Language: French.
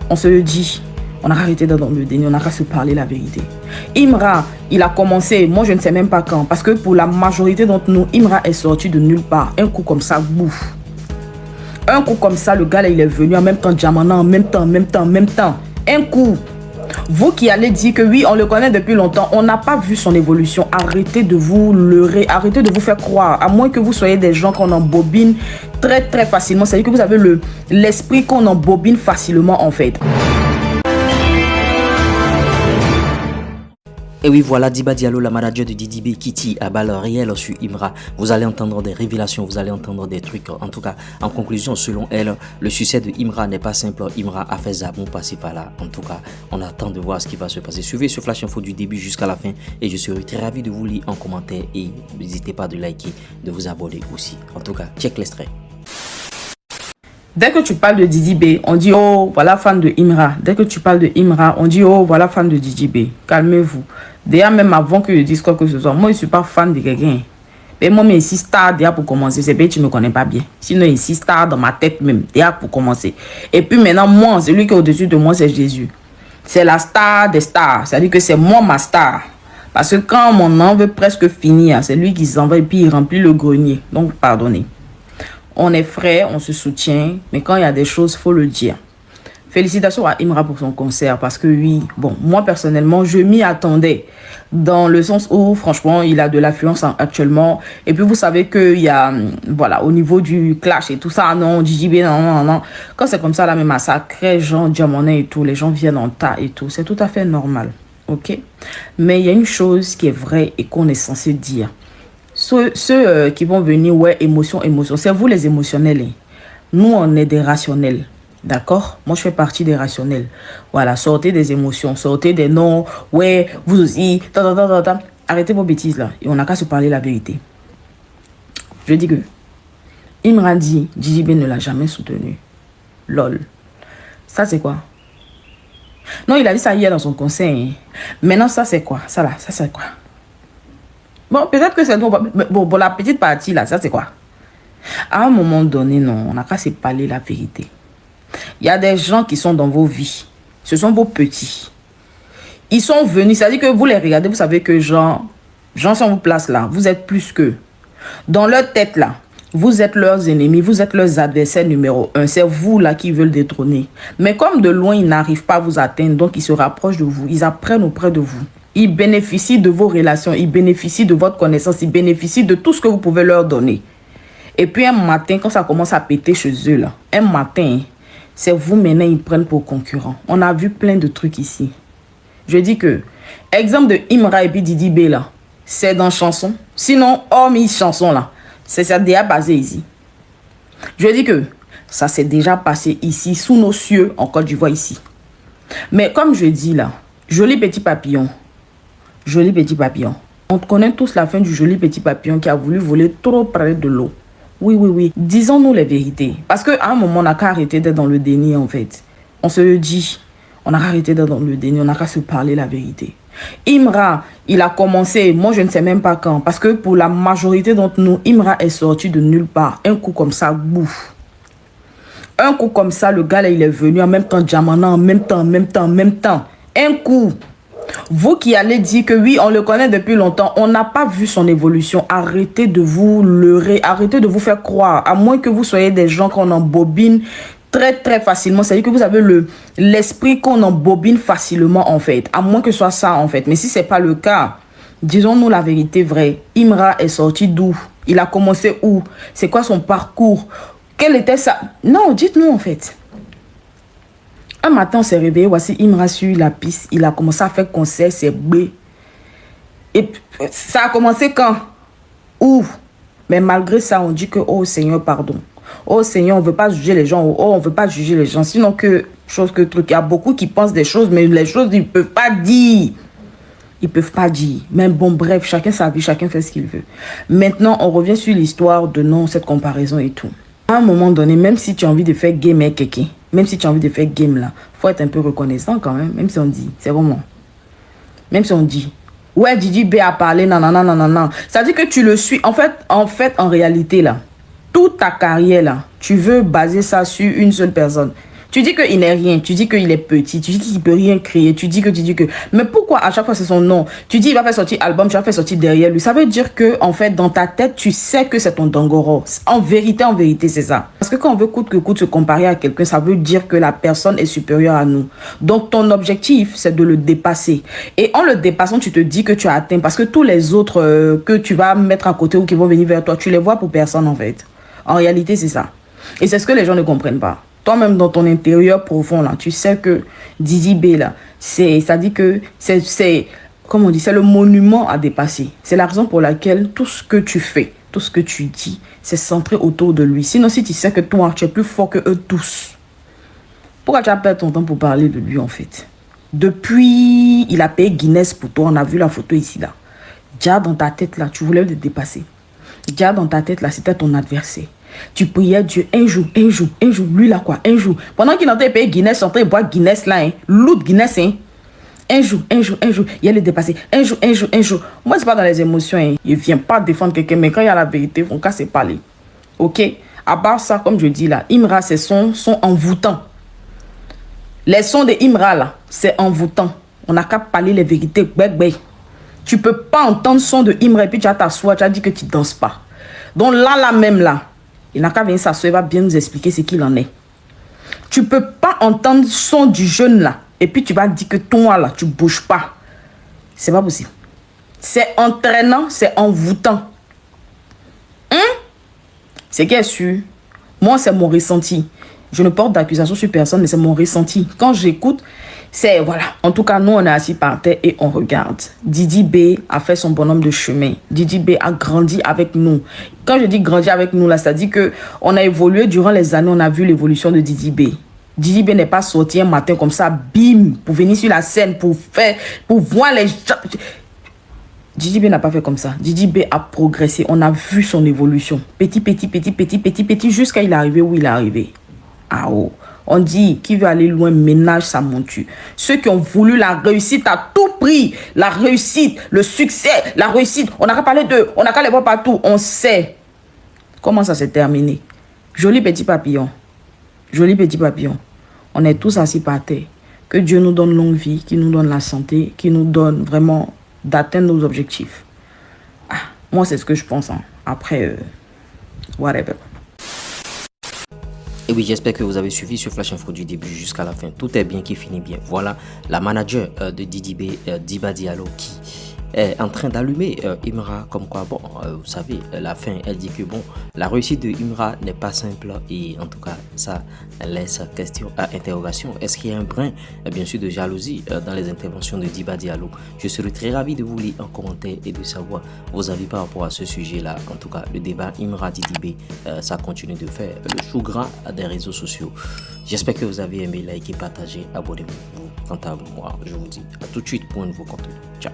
On se le dit. On a arrêté d'être dans le déni, on n'a qu'à se parler la vérité. Imra, il a commencé, moi je ne sais même pas quand, parce que pour la majorité d'entre nous, Imra est sorti de nulle part. Un coup comme ça, bouffe. Un coup comme ça, le gars là, il est venu en même temps, Diamana, en même temps. Un coup. Vous qui allez dire que oui, on le connaît depuis longtemps, on n'a pas vu son évolution. Arrêtez de vous leurrer, arrêtez de vous faire croire. À moins que vous soyez des gens qu'on embobine très facilement. C'est-à-dire que vous avez l'esprit qu'on embobine facilement en fait. Et oui, voilà Diba Diallo, la manager de Didi B, Kitty à balles réelles sur Imra. Vous allez entendre des révélations, vous allez entendre des trucs. En tout cas, en conclusion, selon elle, le succès de Imra n'est pas simple. Imra a fait zabon passer par là. En tout cas, on attend de voir ce qui va se passer. Suivez ce Flash Info du début jusqu'à la fin et je serai très ravi de vous lire en commentaire et n'hésitez pas de liker, de vous abonner aussi. En tout cas, check l'extrait. Dès que tu parles de Didi B, on dit oh voilà fan de Imra. Dès que tu parles de Imra, on dit oh voilà fan de Didi B. Calmez-vous. Déjà même avant que je dise quoi que ce soit, moi je suis pas fan de quelqu'un. Mais moi mais ici star déjà pour commencer, c'est bien tu me connais pas bien. Sinon ici star dans ma tête même déjà pour commencer. Et puis maintenant moi, celui qui est au-dessus de moi c'est Jésus. C'est la star des stars, c'est-à-dire que c'est moi ma star. Parce que quand mon an veut presque finir, c'est lui qui s'en va et puis il remplit le grenier. Donc pardonnez. On est frères, on se soutient, mais quand il y a des choses, il faut le dire. Félicitations à Imra pour son concert, parce que oui, bon, moi personnellement, je m'y attendais, dans le sens où, franchement, il a de l'affluence actuellement, et puis vous savez qu'il y a, voilà, au niveau du clash et tout ça, non, JJB, non, quand c'est comme ça, là, même à sacré, Jean, Diamonet et tout, les gens viennent en tas et tout, c'est tout à fait normal, ok? Mais il y a une chose qui est vraie et qu'on est censé dire. Ceux qui vont venir, ouais, émotion, c'est vous les émotionnels. Hein. Nous, on est des rationnels. D'accord? Moi, je fais partie des rationnels. Voilà, sortez des émotions, sortez des noms, ouais, vous aussi, Arrêtez vos bêtises là. Et on n'a qu'à se parler la vérité. Je dis que Imra dit, JJB ne l'a jamais soutenu. Lol. Ça, c'est quoi? Non, il a dit ça hier dans son conseil. Hein. Maintenant, ça, c'est quoi? Ça là, ça, c'est quoi? Bon, peut-être que c'est bon, la petite partie là, ça c'est quoi? À un moment donné, non, on n'a qu'à se parler la vérité. Il y a des gens qui sont dans vos vies. Ce sont vos petits. Ils sont venus, c'est-à-dire que vous les regardez, vous savez que gens sont vos places là. Vous êtes plus qu'eux. Dans leur tête là, vous êtes leurs ennemis, vous êtes leurs adversaires numéro 1. C'est vous là qui veulent détrôner. Mais comme de loin, ils n'arrivent pas à vous atteindre, donc ils se rapprochent de vous. Ils apprennent auprès de vous. Ils bénéficient de vos relations, ils bénéficient de votre connaissance, ils bénéficient de tout ce que vous pouvez leur donner. Et puis un matin, quand ça commence à péter chez eux, là, un matin, c'est vous maintenant, ils prennent pour concurrents. On a vu plein de trucs ici. Je dis que, exemple de Imra et puis Didi B, là, c'est dans chanson. Sinon, hormis chanson, là, c'est ça déjà basé ici. Je dis que, ça s'est déjà passé ici, sous nos cieux, en Côte d'Ivoire, ici. Mais comme je dis là, joli petit papillon. Joli petit papillon. On connaît tous la fin du joli petit papillon qui a voulu voler trop près de l'eau. Oui. Disons-nous les vérités. Parce qu'à un moment, on n'a qu'à arrêter d'être dans le déni, en fait. On se le dit. On a arrêté d'être dans le déni. On n'a qu'à se parler la vérité. Imra, il a commencé, moi je ne sais même pas quand. Parce que pour la majorité d'entre nous, Imra est sorti de nulle part. Un coup comme ça, bouffe. Un coup comme ça, le gars là, il est venu en même temps, Diamana, en même temps. Un coup. Vous qui allez dire que oui, on le connaît depuis longtemps, on n'a pas vu son évolution. Arrêtez de vous leurrer, arrêtez de vous faire croire. À moins que vous soyez des gens qu'on embobine très facilement. C'est-à-dire que vous avez l'esprit qu'on embobine facilement en fait. À moins que ce soit ça en fait. Mais si ce n'est pas le cas, disons-nous la vérité vraie. Imra est sorti d'où? Il a commencé où? C'est quoi son parcours? Quel était ça? Non, dites-nous en fait. Un matin, on s'est réveillé, voici Imra sur la piste. Il a commencé à faire concert, c'est B. Et ça a commencé quand? Où? Mais malgré ça, on dit que, oh Seigneur, pardon. Oh Seigneur, on ne veut pas juger les gens. Oh, on ne veut pas juger les gens. Sinon que, chose que truc. Il y a beaucoup qui pensent des choses, mais les choses, ils ne peuvent pas dire. Ils ne peuvent pas dire. Mais bon, bref, chacun sa vie, chacun fait ce qu'il veut. Maintenant, on revient sur l'histoire de non, cette comparaison et tout. À un moment donné, même si tu as envie de faire game avec quelqu'un, même si tu as envie de faire game là, faut être un peu reconnaissant quand même si on dit, c'est vraiment. Même si on dit, ouais, Didi B a parlé, non. Ça dit que tu le suis. En fait, en réalité là, toute ta carrière là, tu veux baser ça sur une seule personne. Tu dis qu'il n'est rien, tu dis qu'il est petit, tu dis qu'il ne peut rien créer, tu dis que... Mais pourquoi à chaque fois c'est son nom? Tu dis il va faire sortir album, tu vas faire sortir derrière lui. Ça veut dire que, en fait, dans ta tête, tu sais que c'est ton dangoro. En vérité, c'est ça. Parce que quand on veut coûte que coûte se comparer à quelqu'un, ça veut dire que la personne est supérieure à nous. Donc, ton objectif, c'est de le dépasser. Et en le dépassant, tu te dis que tu as atteint. Parce que tous les autres que tu vas mettre à côté ou qui vont venir vers toi, tu les vois pour personne, en fait. En réalité, c'est ça. Et c'est ce que les gens ne comprennent pas. Toi-même, dans ton intérieur profond, là, tu sais que Didi B, là, ça dit que c'est, comment on dit, c'est le monument à dépasser. C'est la raison pour laquelle tout ce que tu fais, tout ce que tu dis, c'est centré autour de lui. Sinon, si tu sais que toi, tu es plus fort que eux tous, pourquoi tu as perdu ton temps pour parler de lui, en fait? Depuis, il a payé Guinness pour toi. On a vu la photo ici, là. Déjà, dans ta tête, là, tu voulais le dépasser. Déjà, dans ta tête, là, c'était ton adversaire. Tu priais Dieu un jour, lui là quoi, un jour. Pendant qu'il entrait payer Guinness, il entrait boire Guinness là, hein. Loot Guinness, hein. Un jour, il allait dépasser. Un jour. Moi, c'est pas dans les émotions, hein. Il vient pas défendre quelqu'un, mais quand il y a la vérité, on casse parler. Ok? À part ça, comme je dis là, Imra, ses sons sont envoûtants. Les sons de Imra là, c'est envoûtant. On n'a qu'à parler les vérités. Tu peux pas entendre son de Imra et puis tu as t'asseoir, tu as dit que tu danses pas. Donc là même là, il n'a qu'à venir s'asseoir, il va bien nous expliquer ce qu'il en est. Tu peux pas entendre son du jeune là, et puis tu vas dire que toi là, tu bouges pas. C'est pas possible. C'est entraînant, c'est envoûtant. C'est qui est sûr. Moi, c'est mon ressenti. Je ne porte d'accusation sur personne, mais c'est mon ressenti. Quand j'écoute, c'est voilà. En tout cas, nous, on est assis par terre et on regarde. Didi B a fait son bonhomme de chemin. Didi B a grandi avec nous. Quand je dis grandi avec nous, là, ça dit que on a évolué durant les années. On a vu l'évolution de Didi B. Didi B n'est pas sorti un matin comme ça, bim, pour venir sur la scène, pour voir les gens. Didi B n'a pas fait comme ça. Didi B a progressé. On a vu son évolution. Petit, jusqu'à il est arrivé où il est arrivé. Ah oh. On dit, qui veut aller loin, ménage sa monture. Ceux qui ont voulu la réussite à tout prix, la réussite, le succès, la réussite, on n'a qu'à parler d'eux, on n'a qu'à les voir partout. On sait comment ça s'est terminé. Joli petit papillon. Joli petit papillon. On est tous assis par terre. Que Dieu nous donne longue vie, qu'il nous donne la santé, qu'il nous donne vraiment d'atteindre nos objectifs. Ah, moi, c'est ce que je pense. Hein. Après, whatever. Et oui, j'espère que vous avez suivi ce Flash Info du début jusqu'à la fin. Tout est bien qui finit bien. Voilà la manager de Didi B, Diba Diallo, qui est en train d'allumer Imra. Comme quoi, bon, vous savez, la fin, elle dit que bon, la réussite de Imra n'est pas simple. Et en tout cas, ça laisse question à interrogation. Est-ce qu'il y a un brin, bien sûr, de jalousie dans les interventions de Diba Diallo? Je serais très ravi de vous lire en commentaire et de savoir vos avis par rapport à ce sujet-là. En tout cas, le débat Imra Didi B, ça continue de faire le chou gras des réseaux sociaux. J'espère que vous avez aimé, likez, partagez, abonnez-vous. Quant à moi, je vous dis à tout de suite pour un nouveau contenu. Ciao.